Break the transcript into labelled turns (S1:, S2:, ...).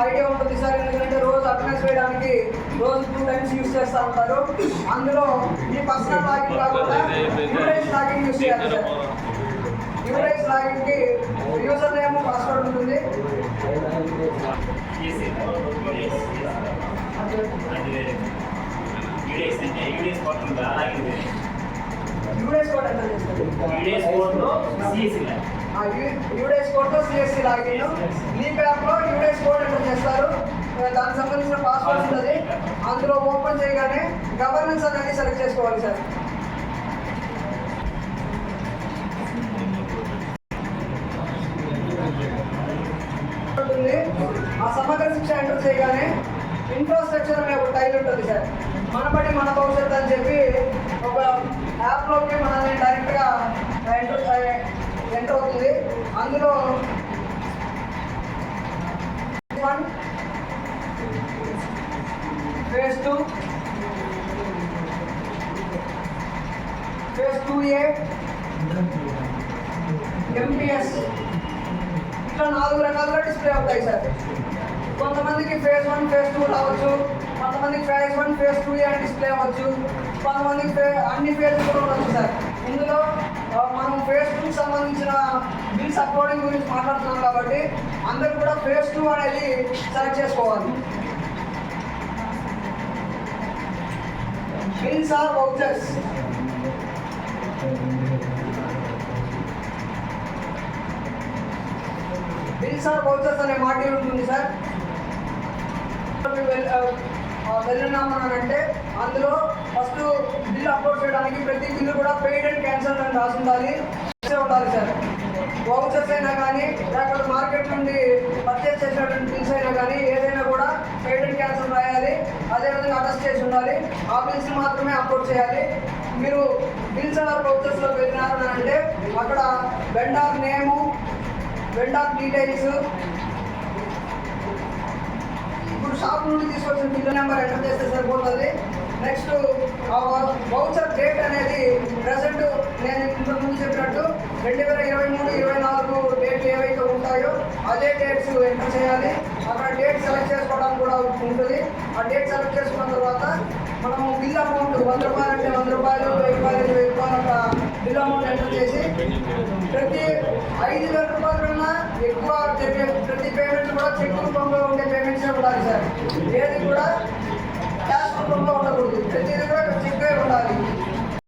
S1: Idea ఉంటుంది sir. ఎందుకంటే రోజు అటెండెన్స్ వేయడానికి రోజు 2 times యూస్ చేస్తూ ఉంటారు. అందులో మీ పర్సనల్ లాగిన్ కాకుండా యూరైజ్ లాగిన్ యూస్ చేయాలి సార్. యూరైజ్ లాగిన్కి యూజర్ నేమ్ పాస్వర్డ్ ఉంటుంది. యూడేస్ కోడ్ ఎంటర్ చేస్తారు. యూడేస్ కోడ్తో సిఎస్సి లాగిన్. లీప్ యాప్లో యూడేస్ కోడ్ ఎంటర్ చేస్తారు. దానికి సంబంధించిన పాస్వర్డ్ ఉంటుంది. అందులో ఓపెన్ చేయగానే గవర్నెన్స్ అనేది సెలెక్ట్ చేసుకోవాలి సార్. ఉంటుంది. ఆ సమగ్ర శిక్ష ఎంటర్ చేయగానే ఇన్ఫ్రాస్ట్రక్చర్ అనే ఒక టైల్ ఉంటుంది సార్. మన బట్టి మన భవిష్యత్తు అని చెప్పి ఒక యాప్లోకి మనల్ని డైరెక్ట్గా ఎంటర్ అవుతుంది. అందులో phase 2, phase 2A, MPS ఇట్లా 4 రకాలుగా డిస్ప్లే అవుతాయి సార్. కొంతమందికి phase 1, phase 2 రావచ్చు, కొంతమందికి phase 1, phase 2A అని డిస్ప్లే అవ్వచ్చు, కొంతమందికి అన్ని ఫేజ్లు కూడా ఉండొచ్చు సార్. ఇందులో మనం phase 2కి సంబంధించిన బిల్స్ అప్లోడింగ్ గురించి మాట్లాడుతున్నాం కాబట్టి అందరూ కూడా phase 2 అనేది సెలెక్ట్ చేసుకోవాలి. Bills or vouchers. Bills or vouchers అనే మాడ్యూల్ ఉంటుంది సార్. వెళ్ళినామనంటే అందులో ఫస్ట్ బిల్ అప్లోడ్ చేయడానికి ప్రతి బిల్లు కూడా పెయిడ్ అండ్ క్యాన్సల్ అని రాసి ఉండాలి సార్. వౌచర్స్ అయినా కానీ లేకపోతే మార్కెట్ నుండి పర్చేస్ చేసినటువంటి బిల్స్ అయినా కానీ ఏదైనా కూడా పెయిడ్ అండ్ క్యాన్సల్ రాయాలి. అదేవిధంగా అటెస్ట్ చేసి ఉండాలి. ఆ బిల్స్ మాత్రమే అప్లోడ్ చేయాలి. మీరు బిల్స్ ఆర్ వౌచర్స్లో వెళ్ళినారని అంటే అక్కడ వెండర్ నేము, వెండర్ డీటెయిల్స్, ఇప్పుడు షాప్ నుండి తీసుకొచ్చిన బిల్ నెంబర్ ఎంటర్ చేస్తే సరిపోతుంది. నెక్స్ట్ వౌచర్ డేట్ అనేది ప్రజెంట్ నేను ఇంతకుముందు చెప్పినట్టు 2023, 24 డేట్లు ఏవైతే ఉంటాయో అదే డేట్స్ ఎంటర్ చేయాలి. అక్కడ డేట్ సెలెక్ట్ చేసుకోవడానికి కూడా ఉంటుంది. ఆ డేట్ సెలెక్ట్ చేసుకున్న తర్వాత మనము బిల్ అమౌంట్ 100 రూపాయలు అంటే 100 రూపాయలు, 1000 రూపాయలు, 1000 రూపాయలు అట్లా బిల్ అమౌంట్ ఎంటర్ చేసి ప్రతి 5000 రూపాయల కన్నా ఎక్కువ ప్రతి పేమెంట్ కూడా చెక్ రూపంలో ఉండే పేమెంట్సే ఉండాలి సార్. ఏది కూడా క్యాష్ రూపంలో ఉండకూడదు. ప్రతిదీ కూడా చెక్కే ఉండాలి.